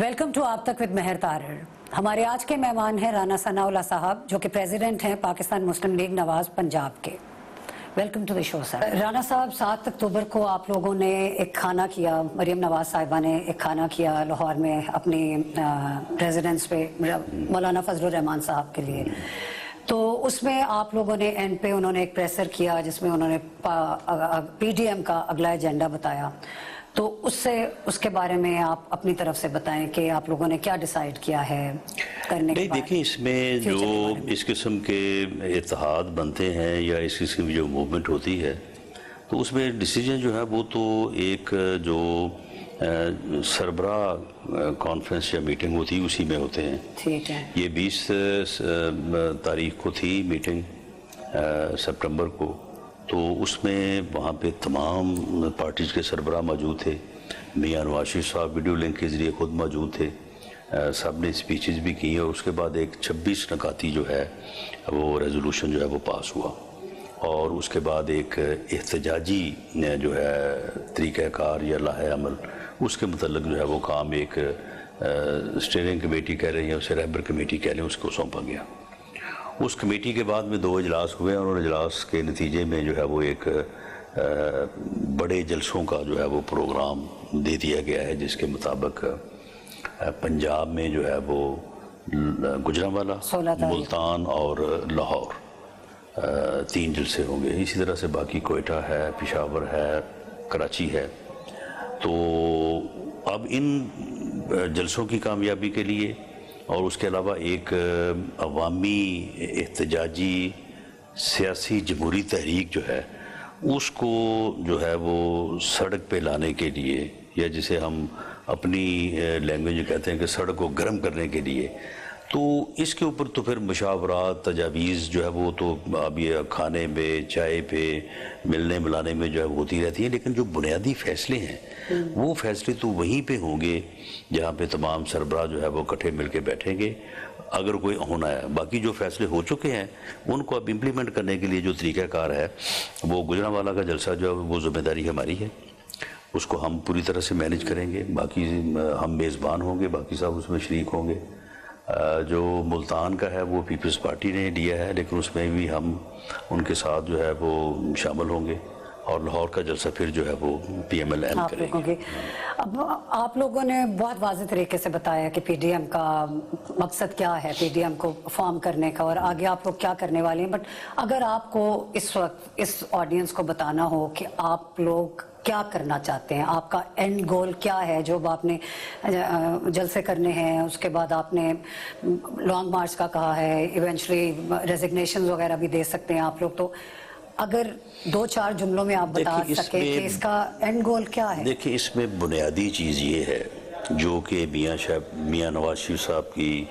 Welcome to آپ تک with مہر طارر۔ ہمارے آج کے مہمان ہیں رانا ثناء اللہ صاحب، جو کہ پریزیڈنٹ ہیں پاکستان مسلم لیگ نواز پنجاب کے۔ ویلکم ٹو دی شو سر۔ رانا صاحب، 7 اکتوبر کو آپ لوگوں نے ایک کھانا کیا، مریم نواز صاحبہ نے ایک کھانا کیا لاہور میں اپنی ریزیڈنس پہ مولانا فضل الرحمان صاحب کے لیے، تو اس میں آپ لوگوں نے اینڈ پہ انہوں نے ایک پریسر کیا جس میں انہوں نے پی ڈی ایم کا اگلا ایجنڈا بتایا، تو اس کے بارے میں آپ اپنی طرف سے بتائیں کہ آپ لوگوں نے کیا ڈیسائیڈ کیا ہے کرنے کے بعد۔ دیکھیں، اس میں جو اس قسم کے اتحاد بنتے ہیں یا اس قسم کی جو موومنٹ ہوتی ہے، تو اس میں ڈیسیجن جو ہے وہ تو ایک جو سربراہ کانفرنس یا میٹنگ ہوتی ہے اسی میں ہوتے ہیں۔ ٹھیک ہے، یہ 20 تاریخ کو تھی میٹنگ سپٹمبر کو، تو اس میں وہاں پہ تمام پارٹیز کے سربراہ موجود تھے۔ میاں نواز شریف صاحب ویڈیو لنک کے ذریعے خود موجود تھے، سب نے اسپیچز بھی کی، اور اس کے بعد ایک 26 نکاتی جو ہے وہ ریزولوشن جو ہے وہ پاس ہوا، اور اس کے بعد ایک احتجاجی جو ہے طریقہ کار یا لائحہ عمل، اس کے متعلق جو ہے وہ کام ایک اسٹیئرنگ کمیٹی کہہ رہے ہیں، اسے رہبر کمیٹی کہہ رہے ہیں، اس کو سونپا گیا۔ اس کمیٹی کے بعد میں 2 اجلاس ہوئے، اور ان اجلاس کے نتیجے میں جو ہے وہ ایک بڑے جلسوں کا جو ہے وہ پروگرام دے دیا گیا ہے، جس کے مطابق پنجاب میں جو ہے وہ گوجرانوالا، ملتان اور لاہور 3 جلسے ہوں گے۔ اسی طرح سے باقی کوئٹہ ہے، پشاور ہے، کراچی ہے۔ تو اب ان جلسوں کی کامیابی کے لیے اور اس کے علاوہ ایک عوامی احتجاجی سیاسی جمہوری تحریک جو ہے اس کو جو ہے وہ سڑک پہ لانے کے لیے، یا جسے ہم اپنی لینگویج میں کہتے ہیں کہ سڑک کو گرم کرنے کے لیے، تو اس کے اوپر تو پھر مشاورات، تجاویز جو ہے وہ تو اب یہ کھانے پہ، چائے پہ، ملنے ملانے میں جو ہے ہوتی رہتی ہیں، لیکن جو بنیادی فیصلے ہیں وہ فیصلے تو وہیں پہ ہوں گے جہاں پہ تمام سربراہ جو ہے وہ اکٹھے مل کے بیٹھیں گے، اگر کوئی ہونا ہے۔ باقی جو فیصلے ہو چکے ہیں ان کو اب امپلیمنٹ کرنے کے لیے جو طریقہ کار ہے، وہ گوجرانوالا کا جلسہ جو ہے وہ ذمہ داری ہماری ہے، اس کو ہم پوری طرح سے مینیج کریں گے۔ باقی ہم میزبان ہوں گے، باقی صاحب اس میں شریک ہوں گے۔ جو ملتان کا ہے وہ پیپلز پارٹی نے لیا ہے، لیکن اس میں بھی ہم ان کے ساتھ جو ہے وہ شامل ہوں گے، اور لاہور کا جلسہ پھر جو ہے وہ پی ایم ایل ایم کریں گے۔ اب آپ لوگوں نے بہت واضح طریقے سے بتایا کہ پی ڈی ایم کا مقصد کیا ہے، پی ڈی ایم کو فارم کرنے کا، اور آگے آپ لوگ کیا کرنے والے ہیں، بٹ اگر آپ کو اس وقت اس آڈینس کو بتانا ہو کہ آپ لوگ کیا کرنا چاہتے ہیں، آپ کا اینڈ گول کیا ہے، جو آپ نے جلسے کرنے ہیں، اس کے بعد آپ نے لانگ مارچ کا کہا ہے، ایونچولی ریزگنیشن وغیرہ بھی دے سکتے ہیں آپ لوگ، تو اگر 2-4 جملوں میں آپ بتا سکیں کہ اس کا اینڈ گول کیا ہے؟ دیکھیں، اس میں بنیادی چیز یہ ہے جو کہ میاں نواز شریف صاحب کی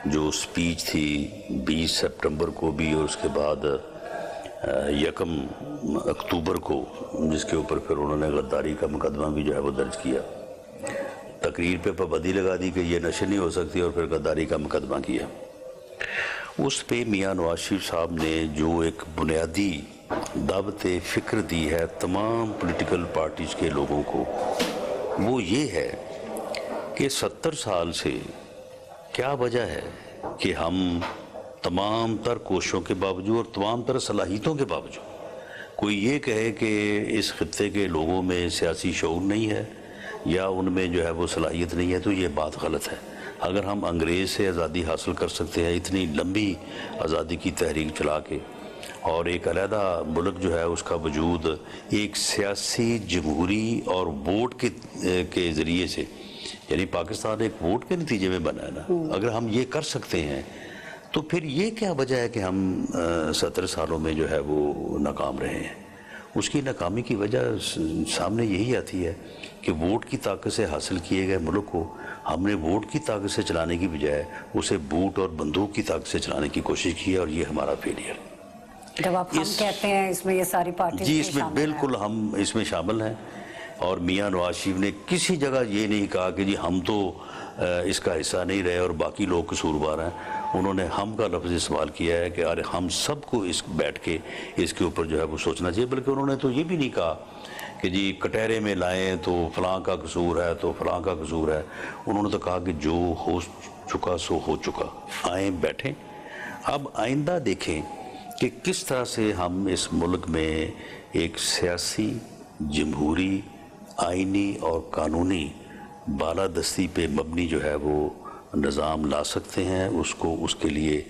جو سپیچ تھی 20 سپٹمبر کو بھی، اور اس کے بعد 1 اکتوبر کو، جس کے اوپر پھر انہوں نے غداری کا مقدمہ بھی جو ہے وہ درج کیا، تقریر پہ پابندی لگا دی کہ یہ نشر نہیں ہو سکتی، اور پھر غداری کا مقدمہ کیا۔ اس پہ میاں نواز شریف صاحب نے جو ایک بنیادی دعوت فکر دی ہے تمام پولیٹیکل پارٹیز کے لوگوں کو، وہ یہ ہے کہ 70 سال سے کیا وجہ ہے کہ ہم تمام تر کوششوں کے باوجود اور تمام تر صلاحیتوں کے باوجود کوئی یہ کہے کہ اس خطے کے لوگوں میں سیاسی شعور نہیں ہے یا ان میں جو ہے وہ صلاحیت نہیں ہے، تو یہ بات غلط ہے۔ اگر ہم انگریز سے آزادی حاصل کر سکتے ہیں اتنی لمبی آزادی کی تحریک چلا کے، اور ایک علیحدہ ملک جو ہے اس کا وجود ایک سیاسی جمہوری اور ووٹ کے ذریعے سے، یعنی پاکستان ایک ووٹ کے نتیجے میں بنا ہے نا، اگر ہم یہ کر سکتے ہیں تو پھر یہ کیا وجہ ہے کہ ہم 70 سالوں میں جو ہے وہ ناکام رہے ہیں؟ اس کی ناکامی کی وجہ سامنے یہی آتی ہے کہ ووٹ کی طاقت سے حاصل کیے گئے ملک کو ہم نے ووٹ کی طاقت سے چلانے کی بجائے اسے بوٹ اور بندوق کی طاقت سے چلانے کی کوشش کی ہے، اور یہ ہمارا فیلئر۔ جب آپ ہم کہتے ہیں اس میں یہ ساری پارٹیز جی، اس میں بالکل ہم اس میں شامل ہیں، اور میاں نواز شریف نے کسی جگہ یہ نہیں کہا کہ جی ہم تو اس کا حصہ نہیں رہے اور باقی لوگ قصوروار ہیں۔ انہوں نے ہم کا لفظ استعمال کیا ہے کہ ارے ہم سب کو بیٹھ کے اس کے اوپر جو ہے وہ سوچنا چاہیے، بلکہ انہوں نے تو یہ بھی نہیں کہا کہ جی کٹہرے میں لائیں تو فلاں کا قصور ہے تو فلاں کا قصور ہے. انہوں نے تو کہا کہ جو ہو چکا سو ہو چکا. آئیں بیٹھیں. اب آئندہ دیکھیں کہ کس طرح سے ہم اس ملک میں ایک سیاسی، جمہوری، آئینی اور قانونی بالادستی پہ مبنی جو ہے وہ نظام لا سکتے ہیں. اس کے لیے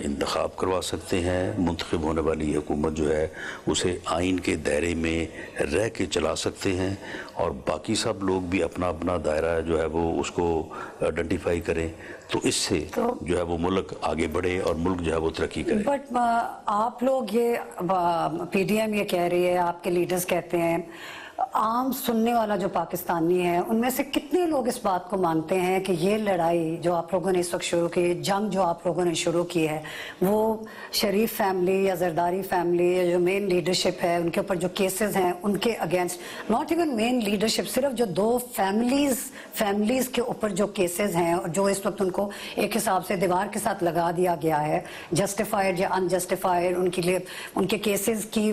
انتخاب کروا سکتے ہیں. منتخب ہونے والی حکومت جو ہے اسے آئین کے دائرے میں رہ کے چلا سکتے ہیں، اور باقی سب لوگ بھی اپنا اپنا دائرہ جو ہے وہ اس کو آئیڈینٹیفائی کریں. تو اس سے جو ہے وہ ملک آگے بڑھے اور ملک جو ہے وہ ترقی کرے. بٹ آپ لوگ یہ پی ڈی ایم یہ کہہ رہی ہے، آپ کے لیڈرز کہتے ہیں، عام سننے والا جو پاکستانی ہے ان میں سے کتنے لوگ اس بات کو مانتے ہیں کہ یہ لڑائی جو آپ لوگوں نے اس وقت شروع کی، جنگ جو آپ لوگوں نے شروع کی ہے، وہ شریف فیملی یا زرداری فیملی یا جو مین لیڈرشپ ہے ان کے اوپر جو کیسز ہیں ان کے against, not even main leadership, صرف جو دو فیملیز کے اوپر جو کیسز ہیں اور جو اس وقت ان کو ایک حساب سے دیوار کے ساتھ لگا دیا گیا ہے، جسٹیفائڈ یا انجسٹیفائڈ، ان کے لیے ان کے کیسز کی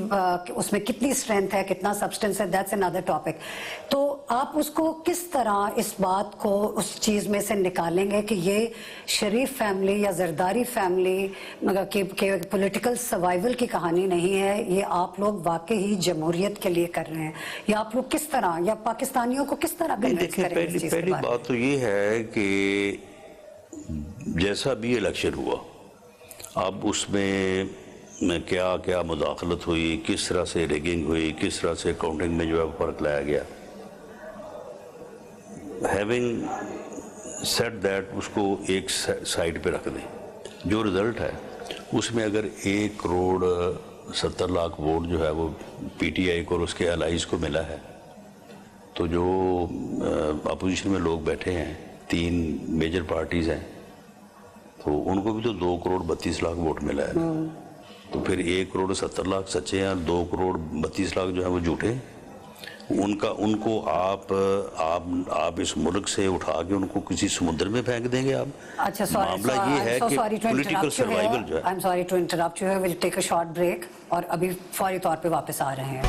اس میں کتنی اسٹرینتھ ہے، کتنا سبسٹنس ہے، دیٹس another topic. تو آپ اس کو کس طرح اس بات کو اس چیز میں سے نکالیں گے کہ یہ شریف فیملی یا زرداری فیملی کے پولیٹیکل سروائیول کی کہانی نہیں ہے، یہ آپ لوگ واقعی جمہوریت کے لیے کر رہے ہیں، یا آپ لوگ کس طرح یا پاکستانیوں کو کس طرح کنونس کریں گے اس چیز کے بارے میں؟ پہلی بات تو یہ ہے کہ جیسا بھی الیکشن ہوا، اب اس میں کیا کیا مداخلت ہوئی، کس طرح سے ریگنگ ہوئی، کس طرح سے کاؤنٹنگ میں جو ہے فرق لایا گیا. ہیونگ سیٹ دیٹ، اس کو ایک سائڈ پہ رکھ دیں. جو رزلٹ ہے اس میں اگر 1,70,00,000 ووٹ جو ہے وہ پی ٹی آئی کو اور اس کے الائز کو ملا ہے، تو جو اپوزیشن میں لوگ بیٹھے ہیں، 3 میجر پارٹیز ہیں، تو ان کو بھی تو 2,32,00,000 ووٹ ملا ہے. تو پھر 1,70,00,000 سچے ہیں اور 2,32,00,000 جو ہے وہ جھوٹے. ان کو آپ اس ملک سے اٹھا کے ان کو کسی سمندر میں پھینک دیں گے آپ. اچھا، معاملہ یہ ہے کہ پولیٹیکل سروائیول جو ہے. I'm sorry to interrupt you here. We'll take a short break اور ابھی فوری طور پہ واپس آ رہے ہیں.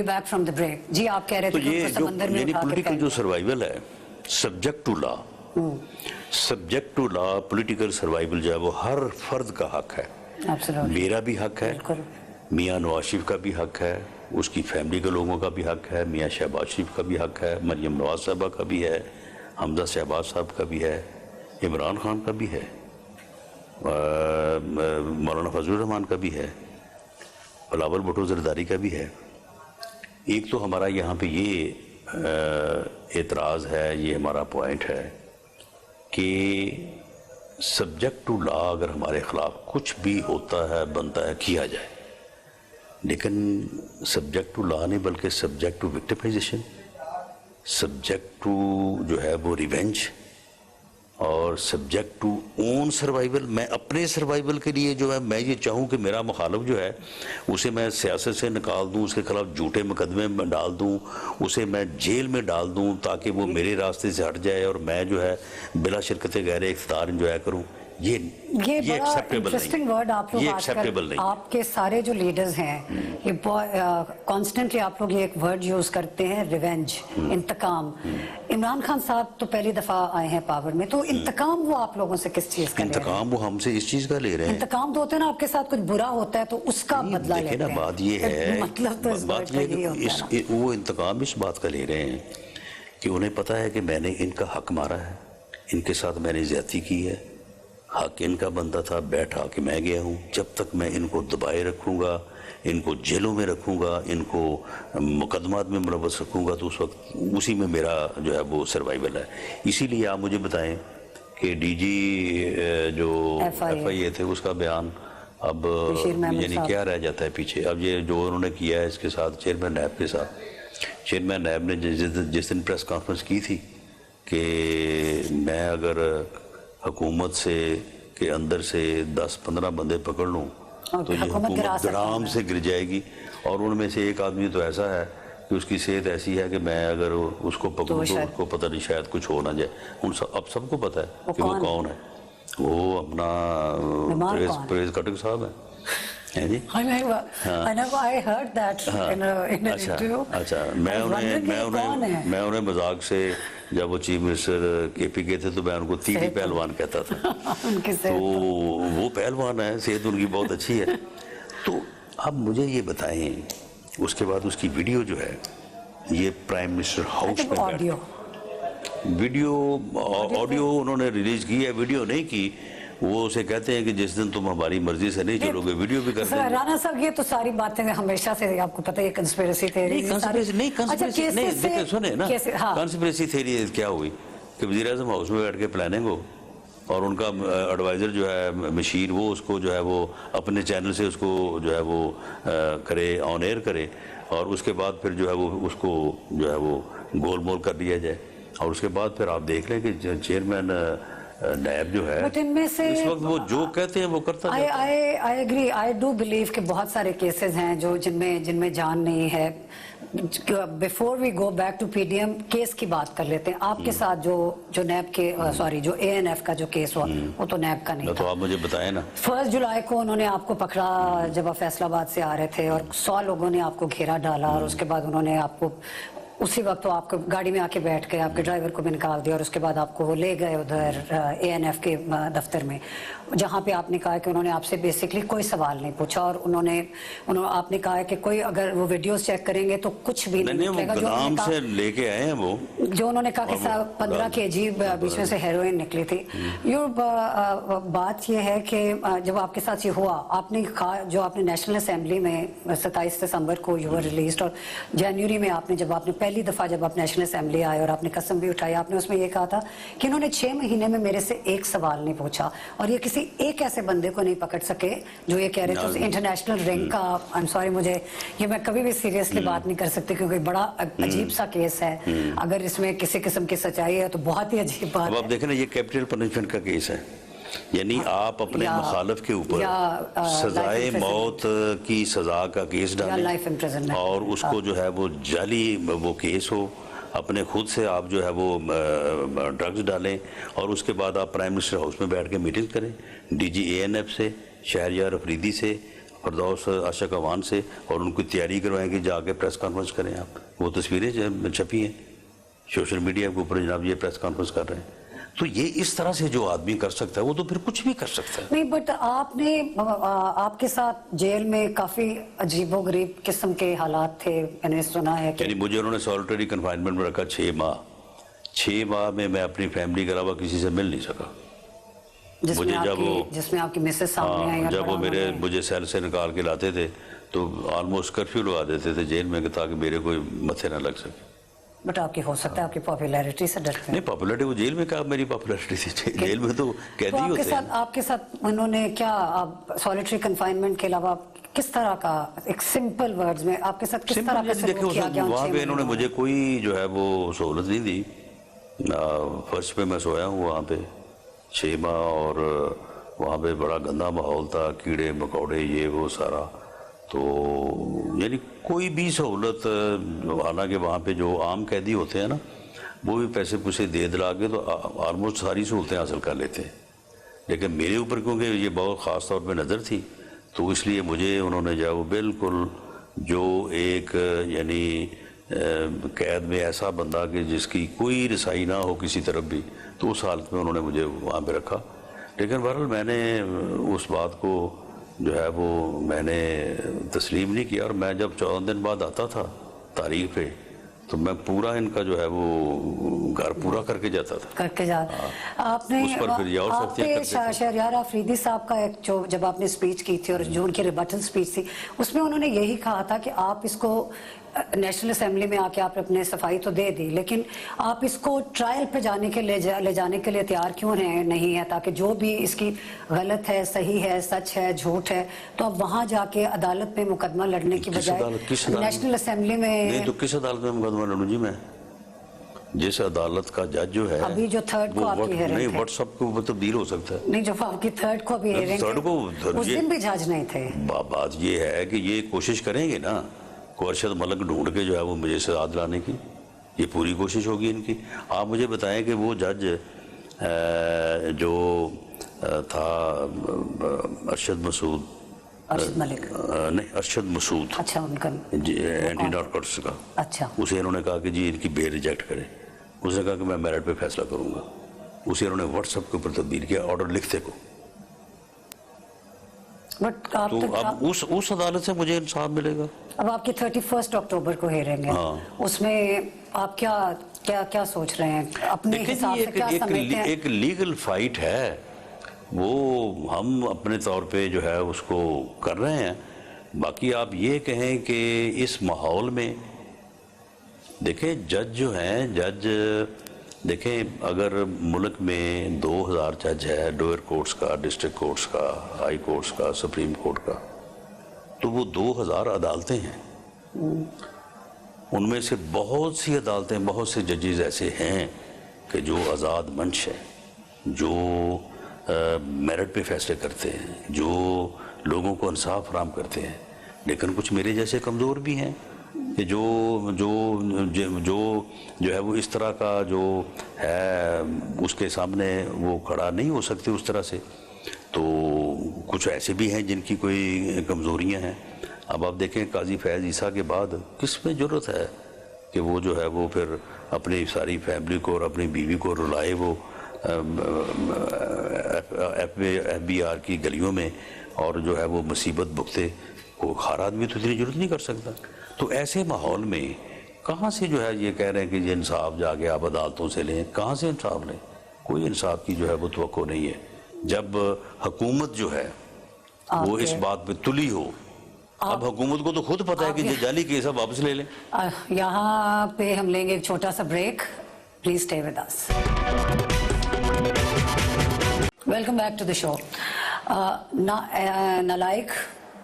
Back from the break. جی آپ کہہ رہے تھے کہ سمندر میں اٹھا کے پولیٹیکل جو سروائیول ہے subject to law, political survival جو ہے وہ ہر فرد کا حق ہے. میرا بھی حق ہے، میاں نواز شریف کا بھی حق ہے، اس کی فیملی کے لوگوں کا بھی حق ہے، میاں شہباز شریف کا بھی حق ہے، مریم نواز صاحبہ کا بھی ہے، حمزہ شہباز صاحب کا بھی ہے، عمران خان کا بھی ہے، مولانا فضل الرحمان کا بھی ہے، بلاول بھٹو زرداری کا بھی ہے. ایک تو ہمارا یہاں پہ یہ اعتراض ہے، یہ ہمارا پوائنٹ ہے کہ سبجیکٹ ٹو لا اگر ہمارے خلاف کچھ بھی ہوتا ہے، بنتا ہے، کیا جائے، لیکن سبجیکٹ ٹو لا نہیں بلکہ subject to victimisation, subject to جو ہے وہ ریونج، اور سبجیکٹ ٹو اون سروائیول. میں اپنے سروائیول کے لیے جو ہے میں یہ چاہوں کہ میرا مخالف جو ہے اسے میں سیاست سے نکال دوں، اس کے خلاف جھوٹے مقدمے میں ڈال دوں، اسے میں جیل میں ڈال دوں تاکہ وہ میرے راستے سے ہٹ جائے اور میں جو ہے بلا شرکت غیر اختیار انجوائے کروں. یہ بڑا انٹرسٹنگ ورڈ آپ لوگ آج کل آپ کے سارے جو لیڈرز ہیں یہ کانسٹنٹلی آپ لوگ یہ ایک ورڈ یوز کرتے ہیں، ریونج، انتقام. عمران خان صاحب تو پہلی دفعہ آئے ہیں پاور میں، تو انتقام وہ آپ لوگوں سے کس چیز کا لے رہے ہیں؟ انتقام وہ ہم سے اس چیز کا لے رہے ہیں. انتقام تو ہوتے ہیں نا، آپ کے ساتھ کچھ برا ہوتا ہے تو اس کا بدلہ لیتے ہیں. بات یہ ہے، مطلب تو اس بات کا یہی ہوتا ہے. وہ انتقام اس بات کا لے رہے ہیں کہ انہیں پتہ ہے کہ میں نے ان کا حق مارا ہے، ان کے ساتھ میں نے زیادتی کی ہے، حق ان کا بنتا تھا، بیٹھا کہ میں گیا ہوں. جب تک میں ان کو دبائے رکھوں گا، ان کو جیلوں میں رکھوں گا، ان کو مقدمات میں ملوث رکھوں گا، تو اس وقت اسی میں میرا جو ہے وہ سروائیول ہے. اسی لیے آپ مجھے بتائیں کہ ڈی جی جو ایف آئی اے تھے اس کا بیان اب یعنی کیا رہ جاتا ہے پیچھے. اب یہ جو انہوں نے کیا ہے اس کے ساتھ چیئرمین نیب کے ساتھ، چیئرمین نیب نے جس دن پریس کانفرنس کی تھی کہ میں اگر حکومت سے کے اندر سے 10-15 بندے پکڑ لوں تو یہ حکومت گرام سے گر جائے گی، اور ان میں سے ایک آدمی تو ایسا ہے کہ اس کی صحت ایسی ہے کہ میں اگر اس کو پکڑوں تو اس کو پتہ نہیں شاید کچھ ہو نہ جائے. اب سب کو پتہ ہے کہ وہ کون ہے. وہ اپنا پریز کٹک صاحب ہے. اچھا میں انہیں مذاق سے جب وہ چیف منسٹر کے پی کے تھے تو میں ان کو تیری پہلوان کہتا تھا. تو وہ پہلوان ہے, صحت ان کی بہت اچھی ہے. تو اب مجھے یہ بتائیں, اس کے بعد اس کی ویڈیو جو ہے یہ پرائم منسٹر ہاؤس میں ویڈیو آڈیو انہوں نے ریلیز کی ہے, ویڈیو نہیں کی. وہ اسے کہتے ہیں کہ جس دن تم ہماری مرضی سے نہیں چلو گے ویڈیو بھی کرتے ہیں. رانا صاحب یہ تو ساری باتیں ہمیشہ سے آپ کو پتہ ہے کنسپیریسی تھیوری. سنیں نا, کنسپیریسی تھیوری کیا ہوئی کہ وزیر اعظم ہاؤس میں بیٹھ کے پلاننگ ہو اور ان کا ایڈوائزر جو ہے مشیر وہ اس کو جو ہے وہ اپنے چینل سے اس کو جو ہے وہ کرے, آن ایئر کرے, اور اس کے بعد پھر جو ہے وہ اس کو جو ہے وہ گول مول کر دیا جائے. اور اس کے بعد پھر آپ دیکھ لیں کہ چیئرمین نیب جو ہے اس وقت وہ جو کہتے ہیں وہ کرتا ہے. I agree, I do believe کہ بہت سارے کیسز ہیں جو جن میں جان نہیں ہے. Before we go back to P D M case کی بات کر لیتے ہیں. آپ کے ساتھ جو نیب کے جو اے این ایف کا جو کیس ہوا وہ تو نیب کا نہیں تھا. تو آپ مجھے بتائیں نا, 1 جولائی کو انہوں نے آپ کو پکڑا جب آپ فیصل آباد سے آ رہے تھے اور 100 لوگوں نے آپ کو گھیرا ڈالا, اور اس کے بعد انہوں نے آپ کو اسی وقت تو آپ کو گاڑی میں آ کے بیٹھ گئے, آپ کے ڈرائیور کو بھی نکال دیا, اور اس کے بعد آپ کو وہ لے گئے ادھر اے این ایف کے دفتر میں, جہاں پہ آپ نے کہا کہ انہوں نے آپ سے بیسکلی کوئی سوال نہیں پوچھا, اور آپ نے کہا کہ کوئی اگر وہ ویڈیوز چیک کریں گے تو کچھ بھی نہیں نکلے گا. گودام سے لے کے آئے ہیں وہ جو انہوں نے کہا کہ 15 kg بیچ میں سے ہیروئن نکلی تھی. بات یہ ہے کہ جب آپ کے ساتھ یہ ہوا, آپ نے کہا جو آپ نے نیشنل اسمبلی میں 27 دسمبر کو یو ریلیزڈ, اور جنوری میں آپ نے جب آپ نے پہلی دفعہ جب آپ نیشنل اسمبلی آئے اور آپ نے قسم بھی اٹھائی, آپ نے اس میں یہ کہا تھا کہ انہوں نے 6 مہینے میں میرے سے ایک سوال نہیں پوچھا, اور یہ کسی ایک ایسے بندے کو نہیں پکڑ سکے جو یہ کہہ رہے تھے انٹرنیشنل رینک کا. آئی ایم سوری, مجھے یہ میں کبھی بھی سیریسلی بات نہیں کر سکتی کیونکہ بڑا عجیب سا کیس ہے. اگر اس میں کسی قسم کی سچائی ہے تو بہت ہی عجیب بات ہے. اب آپ دیکھیں نا, یہ کیپٹل پنشمنٹ کا کیس ہے, یعنی آپ اپنے مخالف کے اوپر سزائے موت کی سزا کا کیس ڈالیں اور اس کو جو ہے وہ جعلی وہ کیس ہو, اپنے خود سے آپ جو ہے وہ ڈرگز ڈالیں, اور اس کے بعد آپ پرائم منسٹر ہاؤس میں بیٹھ کے میٹنگ کریں ڈی جی اے این ایف سے, شہریار افریدی سے, فردوس عاشق اوان سے, اور ان کو تیاری کروائیں کہ جا کے پریس کانفرنس کریں. آپ وہ تصویریں چھپی ہیں سوشل میڈیا کے اوپر, جناب یہ پریس کانفرنس کر رہے ہیں. تو یہ اس طرح سے جو آدمی کر سکتا ہے وہ تو پھر کچھ بھی کر سکتا ہے. نہیں, بٹ آپ کے ساتھ جیل میں کافی عجیب و غریب قسم کے حالات تھے, میں نے سنا ہے کہ یعنی مجھے انہوں نے سالٹری کنفائنمنٹ میں رکھا 6 ماہ. 6 ماہ میں اپنی فیملی کے علاوہ کسی سے مل نہیں سکا. جس میں آپ کی مسز سامنے آئی, جب وہ مجھے سیل سے نکال کے لاتے تھے تو آلموسٹ کرفیو لگا دیتے تھے جیل میں تاکہ میرے کوئی متھے نہ لگ سکے. بٹ آپ کی ہو سکتا ہے آپ کی پاپولیرٹی سے ڈرتے ہیں. نہیں, پاپولیرٹی وہ جیل میں کہا میری پاپولیرٹی تھی, جیل میں تو قیدی ہوتے ہیں. آپ کے ساتھ انہوں نے کیا سالٹری کنفائنمنٹ کے علاوہ کس طرح کا, ایک سمپل ورڈز میں آپ کے ساتھ کس طرح کا سلوک کیا گیا؟ وہاں پہ انہوں نے مجھے کوئی جو ہے وہ سہولت نہیں دی. فرش پہ میں سویا ہوں وہاں پہ 6 ماہ, اور وہاں پہ بڑا گندا ماحول تھا, کیڑے مکوڑے یہ وہ سارا. تو یعنی کوئی بھی سہولت, حالانکہ وہاں پہ جو عام قیدی ہوتے ہیں نا وہ بھی پیسے پوسے دے دلا کے تو آلموسٹ ساری سہولتیں حاصل کر لیتے ہیں, لیکن میرے اوپر کیونکہ یہ بہت خاص طور پہ نظر تھی تو اس لیے مجھے انہوں نے جو بالکل جو ایک یعنی قید میں ایسا بندہ کہ جس کی کوئی رسائی نہ ہو کسی طرف بھی, تو اس حالت میں انہوں نے مجھے وہاں پہ رکھا. لیکن بہرحال میں نے اس بات کو جو ہے وہ میں نے تسلیم نہیں کیا, اور میں جب 14 دن بعد آتا تھا تاریخ پہ تو میں پورا ان کا جو ہے وہ گھر پورا کر کے جاتا تھا. آپ نے شہریار افریدی صاحب کا ایک جو جب آپ نے سپیچ کی تھی اور جو ان کی ریبٹل سپیچ تھی اس میں انہوں نے یہی کہا تھا کہ آپ اس کو نیشنل اسمبلی میں آ کے آپ اپنے صفائی تو دے دی, لیکن آپ اس کو ٹرائل پہ لے جانے کے لیے تیار کیوں نہیں ہے, تاکہ جو بھی اس کی غلط ہے, صحیح ہے, سچ ہے, جھوٹ ہے, تو اب وہاں جا کے عدالت میں مقدمہ لڑنے کی بجائے نیشنل اسمبلی میں. نہیں تو کس عدالت میں مقدمہ لڑوں جی میں؟ جس عدالت کا جج جو ہے ابھی جو 3rd کو آپ کی ہیئرنگ نہیں واٹس ایپ کو تبدیل ہو سکتا ہے. نہیں, جو آپ کی 3rd کو بھی ہیئرنگ اس دن بھی جج نہیں تھے. بات یہ ہے کہ یہ کوشش کریں گے نا کو ارشد ملک ڈھونڈ کے جو ہے وہ مجھے سزا دلانے کی یہ پوری کوشش ہوگی ان کی. آپ مجھے بتائیں کہ وہ جج جو تھا ارشد مسعود ارشد ملک نہیں ارشد مسعود اچھا ان کا اینٹی نارکوٹکس کا, اچھا اسے انہوں نے کہا کہ جی ان کی بیل ریجیکٹ کرے. اس نے کہا کہ میں میرٹ پہ فیصلہ کروں گا. اسے انہوں نے واٹس ایپ کے اوپر تبدیل کیا آرڈر لکھتے کو. بٹ آپ تو اب اس عدالت سے مجھے انصاف ملے گا. اب آپ کی 31 اکتوبر کو ہیرنگ ہے, اس میں آپ کیا سوچ رہے ہیں اپنے حساب سے, کیا سمجھتے ہیں؟ ایک لیگل فائٹ ہے, وہ ہم اپنے طور پہ جو ہے اس کو کر رہے ہیں. باقی آپ یہ کہیں کہ اس ماحول میں دیکھیں جج جو ہیں, جج دیکھیں اگر ملک میں 2000 جج ہے, لوئر کورٹس کا, ڈسٹرکٹ کورٹس کا, ہائی کورٹس کا, سپریم کورٹ کا, تو وہ 2000 عدالتیں ہیں. ان میں سے بہت سی عدالتیں, بہت سے ججز ایسے ہیں کہ جو آزاد منش ہیں, جو میرٹ پہ فیصلے کرتے ہیں, جو لوگوں کو انصاف فراہم کرتے ہیں. لیکن کچھ میرے جیسے کمزور بھی ہیں کہ جو ہے وہ اس طرح کا جو ہے اس کے سامنے وہ کھڑا نہیں ہو سکتے اس طرح سے. تو کچھ ایسے بھی ہیں جن کی کوئی کمزوریاں ہیں. اب آپ دیکھیں قاضی فیض عیسیٰ کے بعد کس میں جرت ہے کہ وہ جو ہے وہ پھر اپنی ساری فیملی کو اور اپنی بیوی کو رلائے وہ ایف بی آر کی گلیوں میں اور جو ہے وہ مصیبت بھگتے. وہ ہر آدمی تو اتنی ضرورت نہیں کر سکتا. تو ایسے ماحول میں کہاں سے جو ہے یہ کہہ رہے ہیں کہ یہ انصاف جا کے آپ عدالتوں سے لیں, کہاں سے انصاف لیں؟ کوئی انصاف کی جو ہے وہ توقع نہیں ہے. جب حکومت جو ہے وہ اس بات پہ تلی ہو, اب حکومت کو تو خود پتہ ہے کہ یہ جعلی کیس ہے, واپس لے لیں. یہاں پہ ہم لیں گے ایک چھوٹا سا break. Please stay with us. Welcome back to the show. نالائق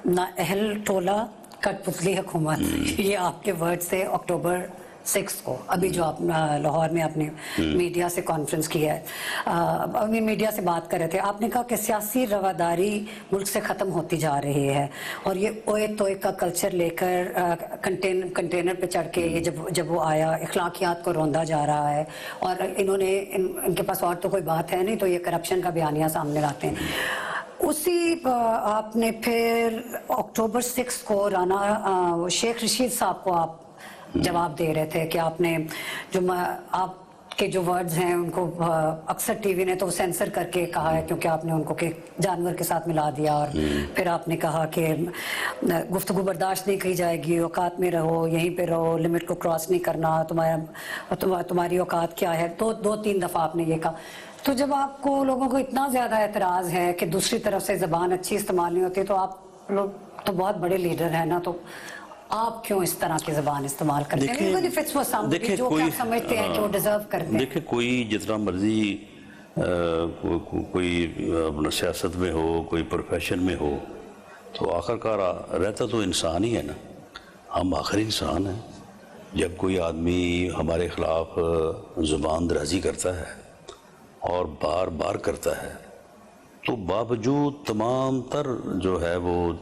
نہ اہل ٹولہ کٹ پتلی حکومت, یہ آپ کے ورڈ سے اکتوبر 6 کو, ابھی جو آپ لاہور میں اپنے میڈیا سے کانفرنس کیا ہے, اپنی میڈیا سے بات کر رہے تھے, آپ نے کہا کہ سیاسی رواداری ملک سے ختم ہوتی جا رہی ہے اور یہ اوئے توئے کا کلچر لے کر کنٹینر پہ چڑھ کے یہ جب وہ آیا اخلاقیات کو روندا جا رہا ہے, اور انہوں نے ان کے پاس اور تو کوئی بات ہے نہیں تو یہ کرپشن کا بیانیہ سامنے لاتے ہیں. اسی آپ نے پھر اکتوبر 6 کو رانا شیخ رشید صاحب کو آپ جواب دے رہے تھے کہ آپ نے جو آپ کے جو ورڈز ہیں ان کو اکثر ٹی وی نے تو سینسر کر کے کہا ہے کیونکہ آپ نے ان کو کہ جانور کے ساتھ ملا دیا, اور پھر آپ نے کہا کہ گفتگو برداشت نہیں کی جائے گی, اوقات میں رہو, یہیں پہ رہو, لمٹ کو کراس نہیں کرنا, تمہاری اوقات کیا ہے. 2-3 دفعہ آپ نے یہ کہا. تو جب آپ کو لوگوں کو اتنا زیادہ اعتراض ہے کہ دوسری طرف سے زبان اچھی استعمال نہیں ہوتی, تو آپ لوگ تو بہت بڑے لیڈر ہیں نا, تو آپ کیوں اس طرح کی زبان استعمال کرتے ہیں جو کہ آپ سمجھتے ہیں کہ وہ ڈیزرو کرتے ہیں؟ دیکھیں کوئی جتنا مرضی کوئی اپنا سیاست میں ہو, کوئی پروفیشن میں ہو, تو آخر کار رہتا تو انسان ہی ہے نا. ہم آخر انسان ہیں. جب کوئی آدمی ہمارے خلاف زبان درازی کرتا ہے اور بار بار کرتا ہے, تو باوجود تمام تر جو ہے وہ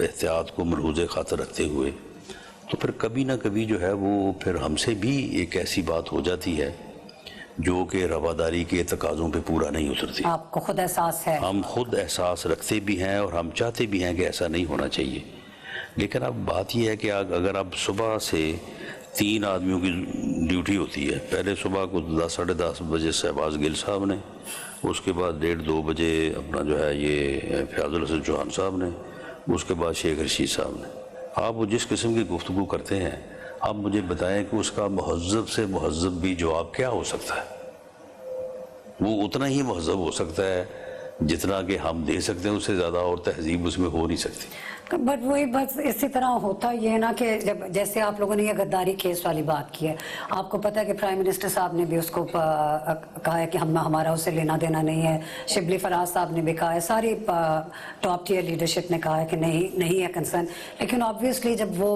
احتیاط کو ملحوظ خاطر رکھتے ہوئے, تو پھر کبھی نہ کبھی جو ہے وہ پھر ہم سے بھی ایک ایسی بات ہو جاتی ہے جو کہ رواداری کے تقاضوں پہ پورا نہیں اترتی. آپ کو خود احساس ہے؟ ہم خود احساس رکھتے بھی ہیں اور ہم چاہتے بھی ہیں کہ ایسا نہیں ہونا چاہیے. لیکن اب بات یہ ہے کہ اگر اب صبح سے 3 آدمیوں کی ڈیوٹی ہوتی ہے, پہلے صبح کو 10-10:30 بجے شہباز گل صاحب نے, اس کے بعد 1:30-2 بجے اپنا جو ہے یہ فیاض الحسن چوہان صاحب نے, اس کے بعد شیخ رشید صاحب نے. آپ وہ جس قسم کی گفتگو کرتے ہیں, آپ مجھے بتائیں کہ اس کا مہذب سے مہذب بھی جواب کیا ہو سکتا ہے؟ وہ اتنا ہی مہذب ہو سکتا ہے جتنا کہ ہم دے سکتے ہیں, اس سے زیادہ اور تہذیب اس میں ہو نہیں سکتی. بٹ وہی بس اسی طرح ہوتا یہ ہے نا کہ جیسے آپ لوگوں نے یہ غداری کیس والی بات کی ہے, آپ کو پتہ ہے کہ پرائم منسٹر صاحب نے بھی اس کو کہا ہے کہ ہمارا اس سے لینا دینا نہیں ہے, شبلی فراز صاحب نے بھی کہا ہے, ساری ٹاپ ٹیئر لیڈرشپ نے کہا ہے کہ نہیں ہے کنسرن. لیکن آبویسلی جب وہ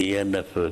ANF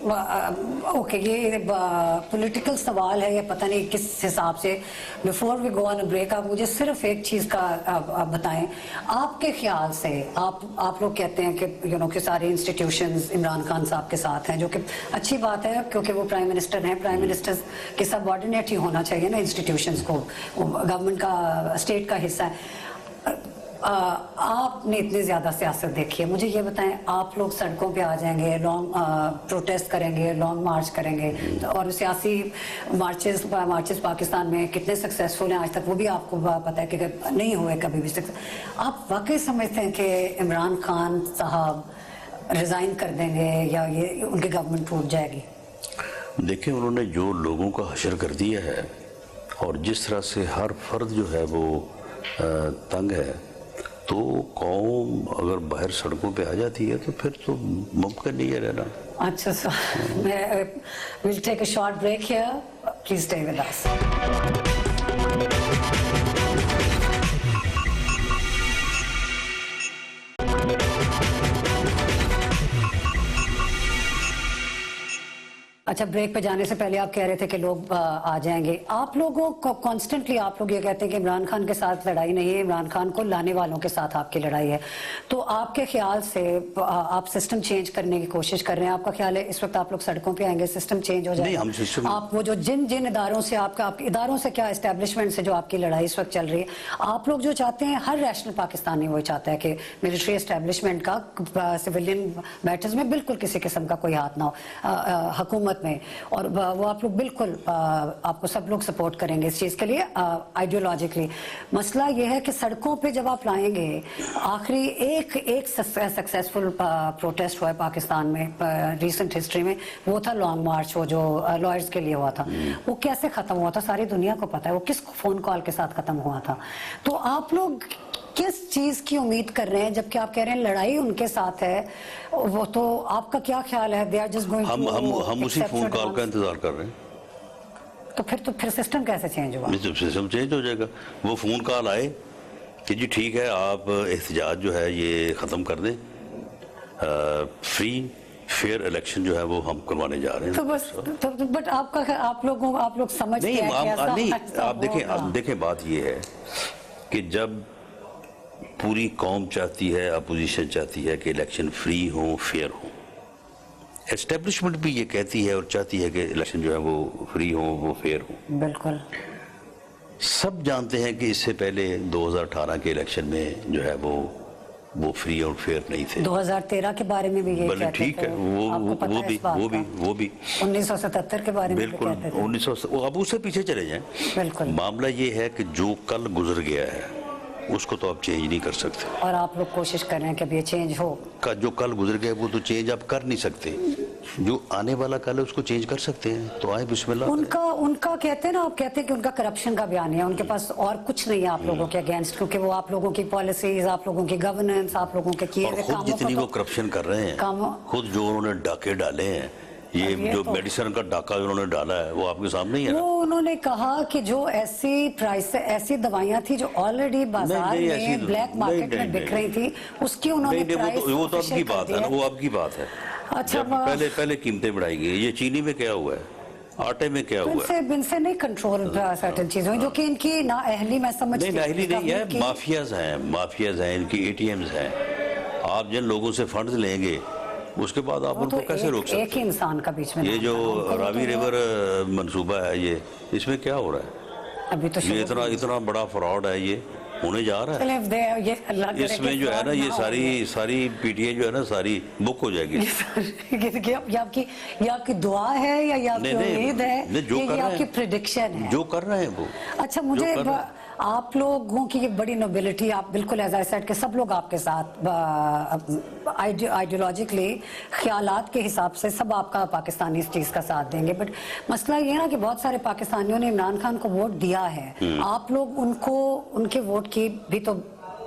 اوکے یہ پولیٹیکل سوال ہے یا پتہ نہیں کس حساب سے. Before we go on break آپ مجھے صرف ایک چیز کا بتائیں, آپ کے خیال سے آپ لوگ کہتے ہیں کہ کہ سارے انسٹیٹیوشنز عمران خان صاحب کے ساتھ ہیں, جو کہ اچھی بات ہے کیونکہ وہ پرائم منسٹر ہیں. پرائم منسٹر کے سب آرڈینیٹ ہی ہونا چاہیے نا انسٹیٹیوشنز کو, گورنمنٹ کا اسٹیٹ کا حصہ ہے. آپ نے اتنی زیادہ سیاست دیکھی ہے, مجھے یہ بتائیں آپ لوگ سڑکوں پہ آ جائیں گے, لانگ پروٹیسٹ کریں گے, لانگ مارچ کریں گے, اور سیاسی مارچز پاکستان میں کتنے سکسیسفل ہیں آج تک وہ بھی آپ کو پتہ ہے کہ نہیں ہوئے کبھی بھی. آپ واقعی سمجھتے ہیں کہ عمران خان صاحب ریزائن کر دیں گے یا یہ ان کی گورنمنٹ ٹوٹ جائے گی؟ دیکھیں انہوں نے جو لوگوں کا حشر کر دیا ہے اور جس طرح سے ہر فرد جو ہے وہ تنگ ہے, تو قوم اگر باہر سڑکوں پہ آ جاتی ہے تو پھر تو ممکن نہیں ہے رہنا. اچھا سر, we'll take a short break here. Please stay with us. اچھا, بریک پہ جانے سے پہلے آپ کہہ رہے تھے کہ لوگ آ جائیں گے. آپ لوگوں کو کانسٹنٹلی آپ لوگ یہ کہتے ہیں کہ عمران خان کے ساتھ لڑائی نہیں ہے, عمران خان کو لانے والوں کے ساتھ آپ کی لڑائی ہے. تو آپ کے خیال سے آپ سسٹم چینج کرنے کی کوشش کر رہے ہیں, آپ کا خیال ہے اس وقت آپ لوگ سڑکوں پہ آئیں گے, سسٹم چینج ہو جائے گا؟ آپ وہ جو جن اداروں سے آپ اداروں سے کیا اسٹیبلشمنٹ سے جو آپ کی لڑائی اس وقت چل رہی ہے, آپ لوگ جو چاہتے ہیں, ہر ریشنل پاکستانی وہی چاہتا ہے کہ ملٹری اسٹیبلشمنٹ کا سویلین میٹرز میں بالکل کسی قسم کا کوئی ہاتھ نہ ہو حکومت میں, اور وہ آپ لوگ بالکل آپ کو سب لوگ سپورٹ کریں گے اس چیز کے لیے آئیڈیولوجیکلی. مسئلہ یہ ہے کہ سڑکوں پہ جب آپ لائیں گے, آخری ایک سکسیسفل پروٹیسٹ ہوا ہے پاکستان میں ریسنٹ ہسٹری میں, وہ تھا لانگ مارچ, وہ جو لائرز کے لیے ہوا تھا. وہ کیسے ختم ہوا تھا ساری دنیا کو پتا ہے, وہ کس فون کال کے ساتھ ختم ہوا تھا. تو آپ لوگ کس چیز کی امید کر رہے ہیں جبکہ آپ کہہ رہے ہیں لڑائی ان کے ساتھ ہے؟ وہ تو آپ کا کیا خیال ہے؟ they are just going to ہم اسی فون کال کا انتظار کر رہے ہیں. تو پھر سسٹم کیسے چینج ہوا؟ سسٹم چینج ہو جائے گا. وہ فون کال آئے کہ جی ٹھیک ہے آپ احتجاج جو ہے یہ ختم کر دیں, فری فیئر الیکشن جو ہے وہ ہم کروانے جا رہے ہیں. تو بس بٹ آپ لوگ سمجھتے ہیں نہیں, آپ دیکھیں بات یہ ہے کہ جب پوری قوم چاہتی ہے, اپوزیشن چاہتی ہے کہ الیکشن فری ہوں, فیئر ہوں, اسٹیبلشمنٹ بھی یہ کہتی ہے اور چاہتی ہے کہ الیکشن جو ہے وہ فری ہوں, وہ فیئر ہوں. بالکل سب جانتے ہیں کہ اس سے پہلے 2018 کے الیکشن میں جو ہے وہ فری اور فیئر نہیں تھے. 2013 کے بارے میں بھی یہ کہتے تھے. ٹھیک ہے, وہ بھی 1977 کے بارے میں بھی کہتے تھے. 1900 اب اس سے پیچھے چلے جائیں. بالکل معاملہ یہ ہے کہ جو کل گزر گیا ہے اس کو تو آپ چینج نہیں کر سکتے, اور آپ لوگ کوشش کر رہے ہیں کہ اب یہ چینج ہو. جو کل گزر گیا وہ تو چینج آپ کر نہیں سکتے, جو آنے والا کل ہے اس کو چینج کر سکتے ہیں. تو آئے بسم اللہ. ان کا کہتے ہیں نا, آپ کہتے ہیں کہ ان کا کرپشن کا بیان ہے, ان کے پاس اور کچھ نہیں ہے آپ لوگوں کے اگینسٹ, کیونکہ وہ آپ لوگوں کی پالیسیز, آپ لوگوں کی گورننس, آپ لوگوں کے کیے ہوئے کاموں, خود جتنی وہ کرپشن کر رہے ہیں, خود جو انہوں نے ڈاکے ڈالے ہیں, یہ جو میڈیسن کا ڈاکہ انہوں نے ڈالا ہے وہ آپ کے سامنے ہی ہے. وہ انہوں نے کہا کہ جو ایسی دوائیاں تھی جو آلریڈی بازار میں بلیک مارکیٹ میں بک رہی تھی, اس کی انہوں نے پرائس وہ تو اب کی بات ہے نا, وہ اب کی بات ہے. اچھا, پہلے قیمتیں بڑھائی گئی. یہ چینی میں کیا ہوا ہے, آٹے میں کیا ہوا ہے, ان سے نہیں کنٹرول سرٹن چیزوں جو کہ ان کی نااہلی میں سمجھتی ہوں. نااہلی نہیں ہے, مافیاز ہیں, ان کی اے ٹی ایمز ہیں. آپ جن لوگوں سے فنڈز لیں گے اس کے بعد آپ ان کو کیسے روک سکتے ہیں؟ ایک ہی انسان کا بیچ میں یہ جو راوی ریور منصوبہ ہے, یہ اس میں کیا ہو رہا ہے؟ ابھی تو یہ اتنا بڑا فراڈ ہے, یہ ہونے جا رہا ہے. اس میں جو ہے نا یہ ساری پی ٹی اے جو ہے نا ساری بک ہو جائے گی. یہ آپ کی دعا ہے یا یہ آپ کی امید ہے, یہ آپ کی پریڈکشن ہے؟ جو کر رہے ہیں وہ. اچھا, مجھے آپ لوگوں کی ایک بڑی نوبلٹی, آپ بالکل ایز آئی سیڈ کہ سب لوگ آپ کے ساتھ آئیڈیولوجیکلی خیالات کے حساب سے سب آپ کا پاکستانی اس چیز کا ساتھ دیں گے, بٹ مسئلہ یہ ہے نا کہ بہت سارے پاکستانیوں نے عمران خان کو ووٹ دیا ہے. آپ لوگ ان کے ووٹ کی بھی تو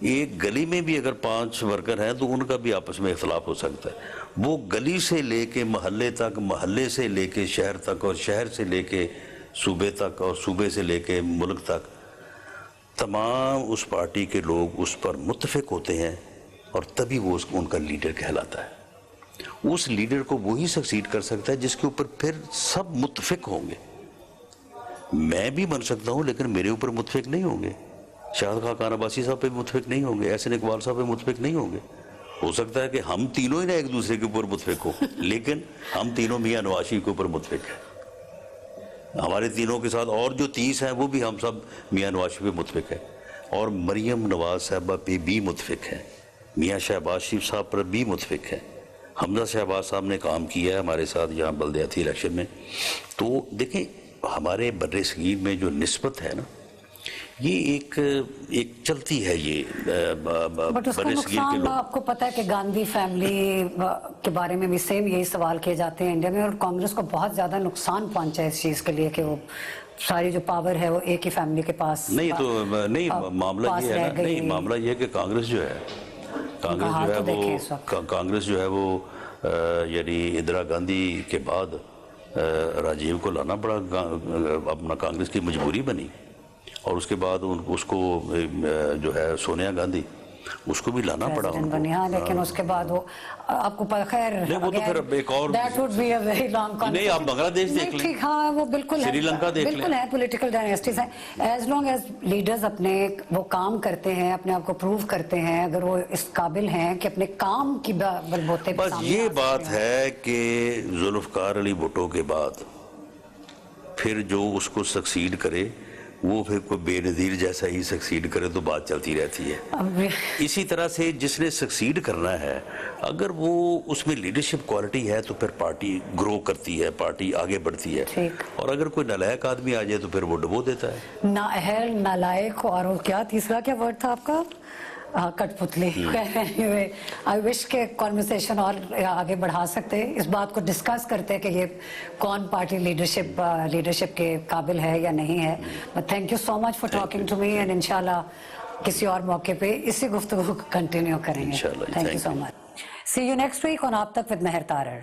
ایک گلی میں بھی اگر 5 ورکر ہیں تو ان کا بھی آپس میں اختلاف ہو سکتا ہے. وہ گلی سے لے کے محلے تک, محلے سے لے کے شہر تک, اور شہر سے لے کے صوبے تک, اور صوبے سے لے کے ملک تک, تمام اس پارٹی کے لوگ اس پر متفق ہوتے ہیں, اور تبھی وہ ان کا لیڈر کہلاتا ہے. اس لیڈر کو وہی سکسیڈ کر سکتا ہے جس کے اوپر پھر سب متفق ہوں گے. میں بھی بن سکتا ہوں لیکن میرے اوپر متفق نہیں ہوں گے, شاہد خاقان عباسی صاحب پہ متفق نہیں ہوں گے, احسن اقبال صاحب پہ متفق نہیں ہوں گے. ہو سکتا ہے کہ ہم تینوں ہی نہ ایک دوسرے کے اوپر متفق ہو, لیکن ہم تینوں میاں نواز شریف کے اوپر متفق ہیں. ہمارے تینوں کے ساتھ اور جو 30 ہیں وہ بھی ہم سب میاں نواز شریف پہ متفق ہیں, اور مریم نواز صاحبہ پہ بھی متفق ہیں, میاں شہباز شریف صاحب پر بھی متفق ہیں. حمزہ شہباز صاحب نے کام کیا ہے ہمارے ساتھ یہاں بلدیاتی الیکشن میں. تو دیکھیں ہمارے بر صغیر میں جو نسبت ہے نا, یہ ایک چلتی ہے یہ بٹ اس کا بر صغیر کے نقصان لوگ. آپ کو پتہ ہے کہ گاندھی فیملی کے بارے میں بھی سیم یہی سوال کیے جاتے ہیں انڈیا میں, اور کانگریس کو بہت زیادہ نقصان پہنچا ہے اس چیز کے لیے کہ وہ ساری جو پاور ہے وہ ایک ہی فیملی کے پاس. نہیں تو نہیں, معاملہ یہ ہے نا, نہیں معاملہ یہ ہے کہ کانگریس جو ہے وہ یعنی اندرا گاندھی کے بعد راجیو کو لانا پڑا, اپنا کانگریس کی مجبوری بنی, اور اس کے بعد اس کو جو ہے سونیا گاندھی اس کو بھی لانا پڑا ان کو. ہاں لیکن اس کے بعد وہ آپ کو خیر وہ تو پھر ایک اور نہیں, آپ بنگلہ دیش دیکھ لیں, ٹھیک, ہاں وہ بالکل سری لنکا دیکھ لیں, بالکل ہے پولیٹیکل ڈائنیسٹیز ہیں. ایز لانگ ایز لیڈرز اپنے وہ کام کرتے ہیں, اپنے آپ کو پروو کرتے ہیں, اگر وہ اس قابل ہیں کہ اپنے کام کی بلبوتے پہ بس یہ بات ہے کہ ذوالفقار علی بھٹو کے بعد پھر جو اس کو سکسیڈ کرے وہ پھر کوئی بے نظیر جیسا ہی سکسیڈ کرے تو بات چلتی رہتی ہے. اسی طرح سے جس نے سکسیڈ کرنا ہے اگر وہ اس میں لیڈرشپ کوالٹی ہے تو پھر پارٹی گرو کرتی ہے, پارٹی آگے بڑھتی ہے, اور اگر کوئی نالائق آدمی آ جائے تو پھر وہ ڈبو دیتا ہے. نااہل, نالائق, اور کیا تیسرا کیا ورڈ تھا آپ کا, کٹ پتلی. آئی وش کہ کانورسیشن اور آگے بڑھا سکتے, اس بات کو ڈسکس کرتے کہ یہ کون پارٹی لیڈرشپ کے قابل ہے یا نہیں ہے. But thank you so much for talking to me, and انشاءاللہ کسی اور موقع پہ اسی گفتگو کو کنٹینیو کریں گے. Thank you so much. See you next week on آپ تک ود مہر تارڑ.